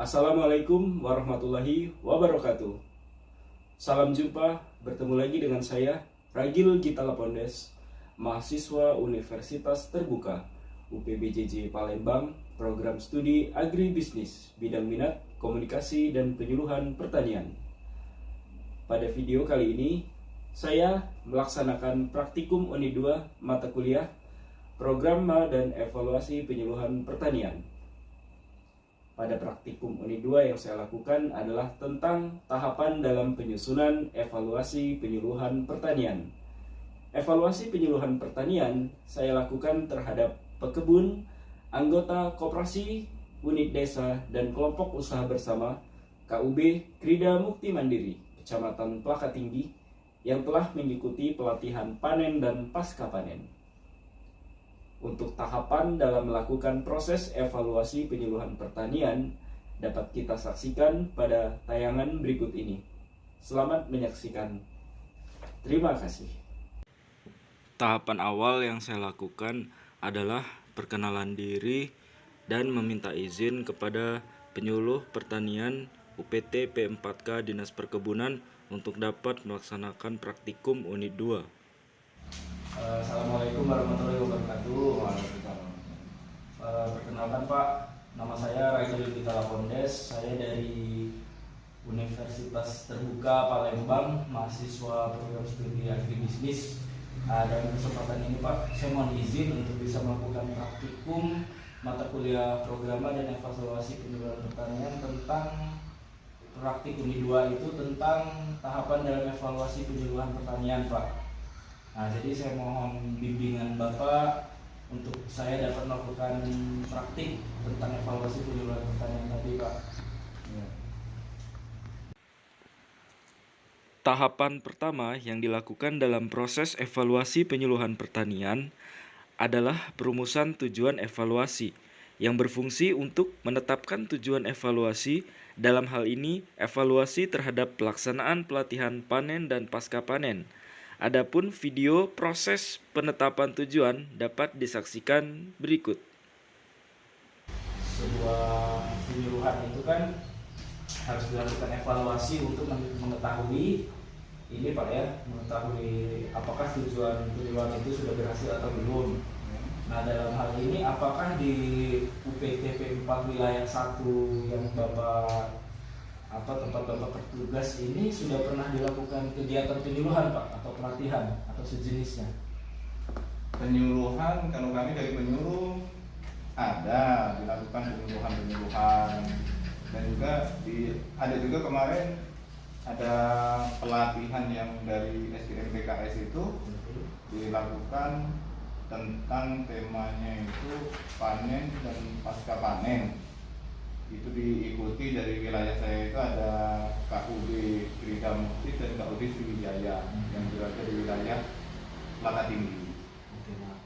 Assalamualaikum warahmatullahi wabarakatuh. Salam jumpa, bertemu lagi dengan saya, Ragil Gita Lapondes, mahasiswa Universitas Terbuka UPBJJ Palembang, program studi agribisnis, bidang minat, komunikasi, dan penyuluhan pertanian. Pada video kali ini, saya melaksanakan praktikum Unit 2 mata kuliah Program dan Evaluasi Penyuluhan Pertanian. Pada praktikum Unit 2 yang saya lakukan adalah tentang tahapan dalam penyusunan evaluasi penyuluhan pertanian. Evaluasi penyuluhan pertanian saya lakukan terhadap pekebun, anggota koperasi, unit desa, dan kelompok usaha bersama KUB Krida Mukti Mandiri, Kecamatan Plakatinggi, yang telah mengikuti pelatihan panen dan pasca panen. Untuk tahapan dalam melakukan proses evaluasi penyuluhan pertanian dapat kita saksikan pada tayangan berikut ini. Selamat menyaksikan. Terima kasih. Tahapan awal yang saya lakukan adalah perkenalan diri dan meminta izin kepada penyuluh pertanian UPT P4K Dinas Perkebunan untuk dapat melaksanakan praktikum Unit 2. Assalamualaikum warahmatullahi wabarakatuh. Perkenalkan Pak, nama saya Ragil Gita Lapondes. Saya dari Universitas Terbuka Palembang, mahasiswa program studi agribisnis. Dalam kesempatan ini Pak, saya mohon izin untuk bisa melakukan praktikum mata kuliah program dan evaluasi penyuluhan pertanian tentang praktik Unit 2 itu tentang tahapan dalam evaluasi penyuluhan pertanian Pak. Nah, jadi saya mohon bimbingan Bapak untuk saya dapat melakukan praktik tentang evaluasi penyuluhan pertanian tadi, Pak. Ya. Tahapan pertama yang dilakukan dalam proses evaluasi penyuluhan pertanian adalah perumusan tujuan evaluasi yang berfungsi untuk menetapkan tujuan evaluasi, dalam hal ini evaluasi terhadap pelaksanaan pelatihan panen dan pasca panen. Adapun video proses penetapan tujuan dapat disaksikan berikut. Sebuah penyuluhan itu kan harus dilakukan evaluasi untuk mengetahui ini Pak ya, mengetahui apakah tujuan penyuluhan itu sudah berhasil atau belum. Nah, dalam hal ini apakah di UPTP 4 wilayah 1 yang Bapak tempat Bapak bertugas ini sudah pernah dilakukan kegiatan penyuluhan Pak atau pelatihan atau sejenisnya? Penyuluhan, kalau kami dari penyuluh ada dilakukan penyuluhan dan juga ada juga kemarin ada pelatihan yang dari SDM-PKS itu dilakukan tentang temanya itu panen dan pasca panen. Itu diikuti dari wilayah saya itu ada KUB Krida Mukti dan KUB Sriwijaya yang berada di wilayah Plakatinggi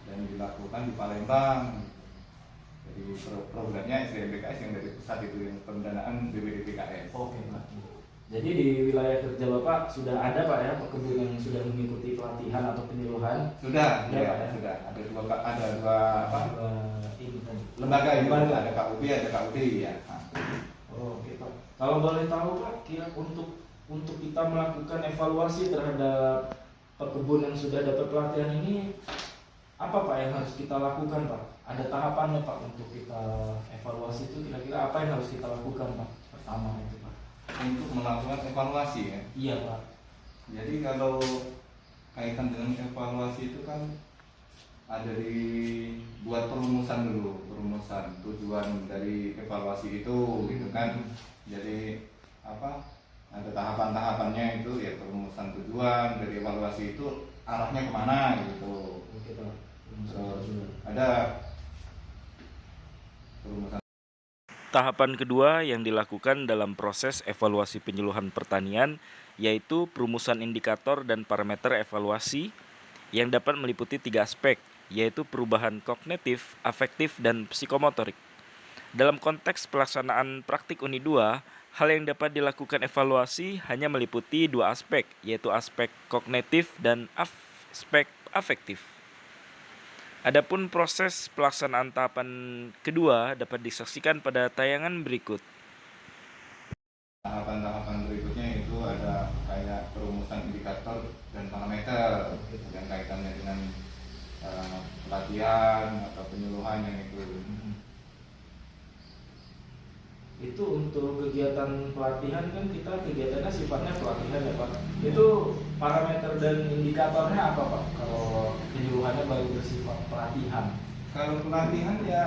dan dilakukan di Palembang. Jadi programnya SDM-PKS yang dari pusat itu yang pendanaan BPD-PKS. Oke Pak. Jadi di wilayah kerja Bapak sudah ada Pak ya pekebun yang sudah mengikuti pelatihan atau penyuluhan? Sudah, ya, ya, Pak, ya? sudah. Ada dua lembaga itu, ada KUB, ada KUD ya. Oh, oke Pak. Kalau boleh tahu Pak, kira untuk kita melakukan evaluasi terhadap pekebun yang sudah dapat pelatihan ini, apa Pak yang harus kita lakukan Pak? Ada tahapannya Pak untuk kita evaluasi itu kira-kira apa yang harus kita lakukan Pak? Pertama itu Pak. Untuk melakukan evaluasi ya. Iya Pak. Jadi kalau kaitan dengan evaluasi itu kan ada dibuat perumusan dulu, perumusan tujuan dari evaluasi itu gitu kan. Jadi ada tahapan-tahapannya itu ya, perumusan tujuan dari evaluasi itu arahnya kemana gitu. Terus ada perumusan. Tahapan kedua yang dilakukan dalam proses evaluasi penyuluhan pertanian yaitu perumusan indikator dan parameter evaluasi yang dapat meliputi 3 aspek, yaitu perubahan kognitif, afektif, dan psikomotorik. Dalam konteks pelaksanaan praktik Unit 2, hal yang dapat dilakukan evaluasi hanya meliputi 2 aspek, yaitu aspek kognitif dan aspek afektif. Adapun proses pelaksanaan tahapan kedua dapat disaksikan pada tayangan berikut. Itu untuk kegiatan pelatihan kan kita kegiatannya sifatnya pelatihan ya Pak. Itu parameter dan indikatornya apa Pak? Kalau penyuluhannya baru bersifat pelatihan. Kalau pelatihan ya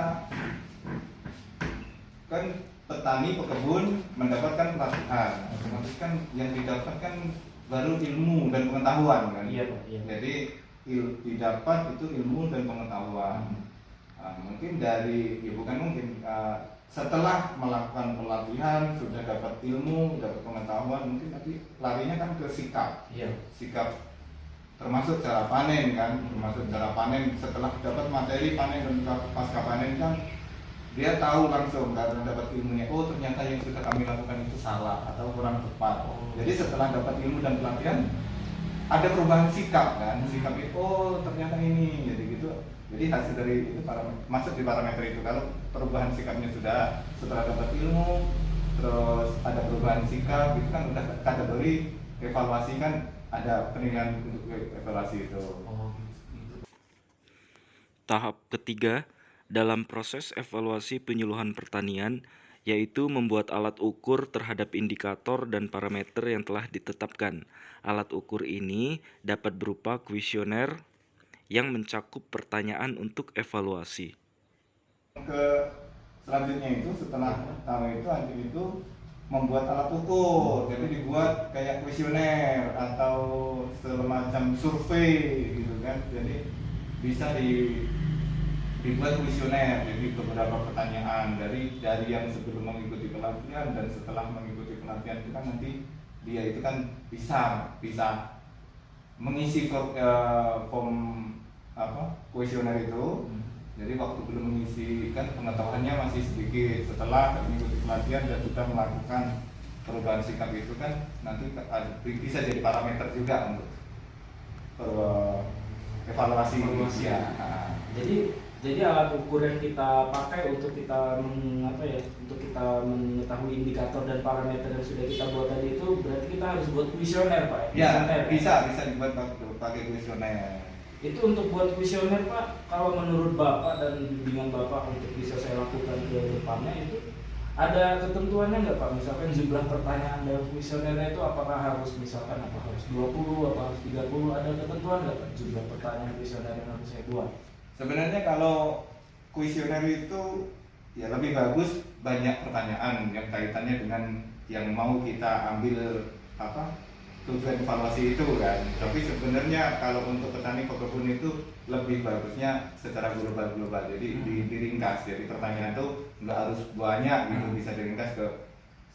kan petani pekebun mendapatkan pelatihan, otomatis kan yang didapatkan baru ilmu dan pengetahuan kan. Iya Pak. Iya. Jadi didapat itu ilmu dan pengetahuan. Mungkin dari ya bukan mungkin setelah melakukan pelatihan sudah dapat ilmu, dapat pengetahuan, mungkin nanti larinya kan ke sikap. Iya. Sikap termasuk cara panen kan, termasuk cara panen setelah dapat materi panen dan pasca panen kan dia tahu langsung karena dapat ilmunya, oh ternyata yang sudah kami lakukan itu salah atau kurang tepat. Jadi setelah dapat ilmu dan pelatihan ada perubahan sikap kan, sikap itu oh ternyata ini jadi gitu. Jadi hasil dari itu masuk di parameter itu. Kalau perubahan sikapnya sudah setelah dapat ilmu, terus ada perubahan sikap, itu kan udah kategori evaluasi kan ada penilaian untuk evaluasi itu. Tahap ketiga dalam proses evaluasi penyuluhan pertanian yaitu membuat alat ukur terhadap indikator dan parameter yang telah ditetapkan. Alat ukur ini dapat berupa kuesioner yang mencakup pertanyaan untuk evaluasi. Selanjutnya itu setelah tahu itu membuat alat ukur, jadi dibuat kayak kuesioner atau semacam survei gitu kan. Jadi bisa dibuat kuesioner, jadi beberapa pertanyaan dari yang sebelum mengikuti pelatihan dan setelah mengikuti pelatihan itu kan nanti dia itu kan bisa mengisi form kuesioner itu. Jadi waktu belum mengisi kan pengetahuannya masih sedikit, setelah mengikuti pelatihan dan sudah melakukan perubahan sikap itu kan nanti bisa jadi parameter juga untuk evaluasi manusia. Jadi alat ukur yang kita pakai untuk kita untuk kita mengetahui indikator dan parameter yang sudah kita buat tadi itu berarti kita harus buat kuesioner Pak. Ya, bisa dibuat pakai kuesioner. Itu untuk buat kuesioner Pak, kalau menurut Bapak dan bimbingan Bapak untuk bisa saya lakukan ke depannya itu ada ketentuannya nggak Pak? Misalkan jumlah pertanyaan dalam kuesionernya itu apakah harus misalkan harus 20, apa harus 30, ada ketentuan nggak Pak jumlah pertanyaan kuesioner yang harus saya buat? Sebenarnya kalau kuesioner itu ya lebih bagus banyak pertanyaan yang kaitannya dengan yang mau kita ambil tujuan evaluasi itu kan. Tapi sebenarnya kalau untuk petani pekebun itu lebih bagusnya secara global. Jadi diringkas. Jadi pertanyaan itu nggak harus banyak gitu, bisa diringkas ke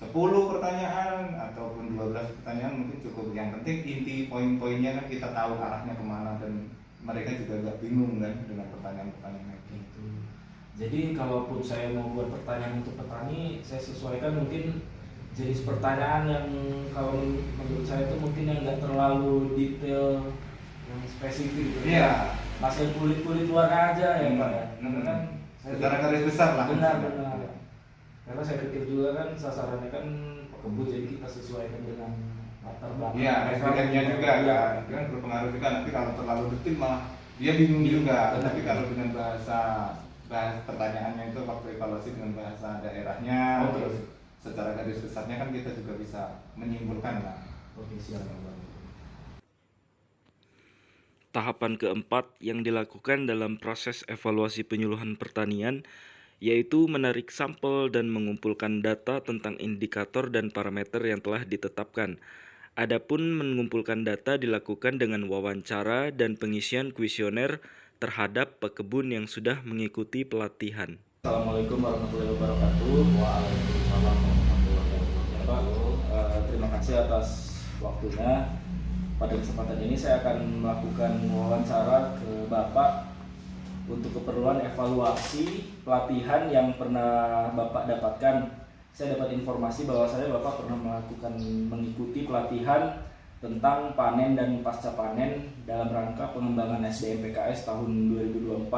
10 pertanyaan ataupun 12 pertanyaan mungkin cukup. Yang penting inti poin-poinnya kan kita tahu arahnya kemana dan mereka juga nggak bingung kan dengan pertanyaan-pertanyaan itu. Jadi kalaupun saya mau buat pertanyaan untuk petani, saya sesuaikan mungkin jenis pertanyaan yang kalau menurut saya itu mungkin yang nggak terlalu detail, yang spesifik gitu. Iya. Masih kulit-kulit luar aja ya Pak ya. Kan secara garis besar lah. Benar. Karena saya pikir juga kan sasarannya kan pekebun, jadi kita sesuaikan dengan latar belakang. Iya, SDM-nya juga kan berpengaruh juga. Nanti kalau terlalu detail malah dia bingung juga. Tapi kalau dengan bahasa pertanyaannya itu waktu evaluasi dengan bahasa daerahnya, terus secara garis besarnya kan kita juga bisa menyimpulkan lah. Oke, siap. Tahapan keempat yang dilakukan dalam proses evaluasi penyuluhan pertanian yaitu menarik sampel dan mengumpulkan data tentang indikator dan parameter yang telah ditetapkan. Adapun mengumpulkan data dilakukan dengan wawancara dan pengisian kuesioner terhadap pekebun yang sudah mengikuti pelatihan. Assalamualaikum warahmatullahi wabarakatuh. Waalaikumsalam warahmatullahi wabarakatuh. Terima kasih atas waktunya. Pada kesempatan ini saya akan melakukan wawancara ke Bapak untuk keperluan evaluasi pelatihan yang pernah Bapak dapatkan. Saya dapat informasi bahwa Bapak pernah mengikuti pelatihan tentang panen dan pasca panen dalam rangka pengembangan SDM PKS tahun 2024.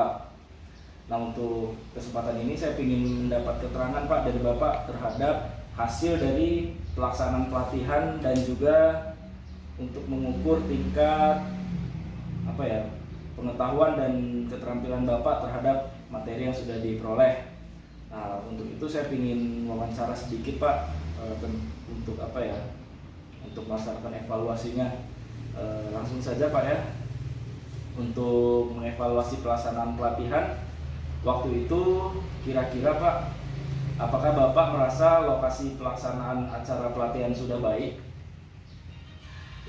Nah, untuk kesempatan ini saya ingin mendapat keterangan Pak dari Bapak terhadap hasil dari pelaksanaan pelatihan dan juga untuk mengukur tingkat pengetahuan dan keterampilan Bapak terhadap materi yang sudah diperoleh. Nah, untuk itu saya ingin wawancara sedikit Pak, untuk apa ya, untuk melaksanakan evaluasinya. Langsung saja Pak ya, untuk mengevaluasi pelaksanaan pelatihan waktu itu kira-kira Pak, apakah Bapak merasa lokasi pelaksanaan acara pelatihan sudah baik?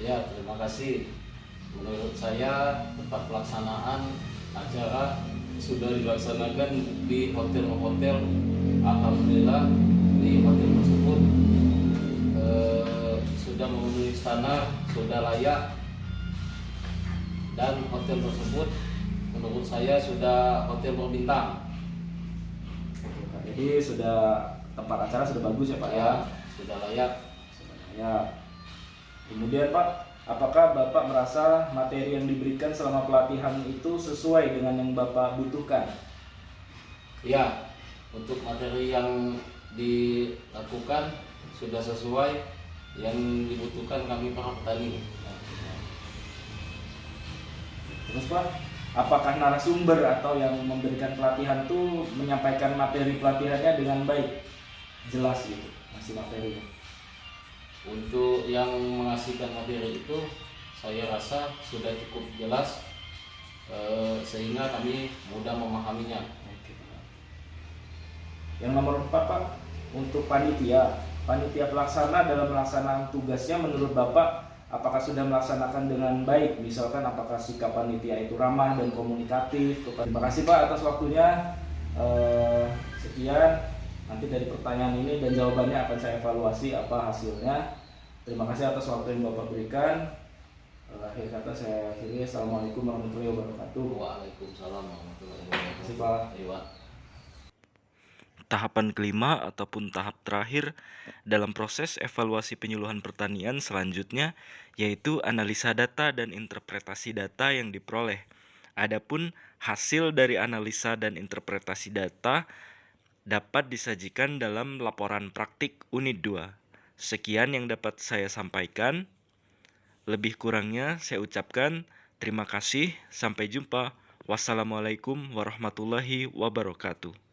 Ya, terima kasih. Menurut saya tempat pelaksanaan acara sudah dilaksanakan di hotel-hotel. Alhamdulillah di hotel tersebut sudah memenuhi standar, sudah layak, dan hotel tersebut menurut saya sudah hotel berbintang. Jadi sudah, tempat acara sudah bagus ya Pak ya? Sudah layak. Sudah layak. Kemudian Pak, apakah Bapak merasa materi yang diberikan selama pelatihan itu sesuai dengan yang Bapak butuhkan? Ya, untuk materi yang dilakukan sudah sesuai yang dibutuhkan kami para petani. Terus Pak, apakah narasumber atau yang memberikan pelatihan itu menyampaikan materi pelatihannya dengan baik, jelas gitu, masih materinya? Untuk yang mengasihkan materi itu saya rasa sudah cukup jelas, sehingga kami mudah memahaminya. Oke. Yang nomor 4 Pak, untuk panitia pelaksana dalam melaksanakan tugasnya menurut Bapak apakah sudah melaksanakan dengan baik? Misalkan apakah sikap panitia itu ramah dan komunikatif? Terima kasih Pak atas waktunya. Sekian, nanti dari pertanyaan ini dan jawabannya akan saya evaluasi apa hasilnya. Terima kasih atas waktu yang Bapak berikan. Akhir kata saya akhiri. Assalamualaikum warahmatullahi wabarakatuh. Waalaikumsalam warahmatullahi Terima kasih wabarakatuh. Pak. Tahapan kelima ataupun tahap terakhir dalam proses evaluasi penyuluhan pertanian selanjutnya yaitu analisa data dan interpretasi data yang diperoleh. Adapun hasil dari analisa dan interpretasi data dapat disajikan dalam laporan praktik unit 2. Sekian yang dapat saya sampaikan. Lebih kurangnya saya ucapkan terima kasih. Sampai jumpa. Wassalamualaikum warahmatullahi wabarakatuh.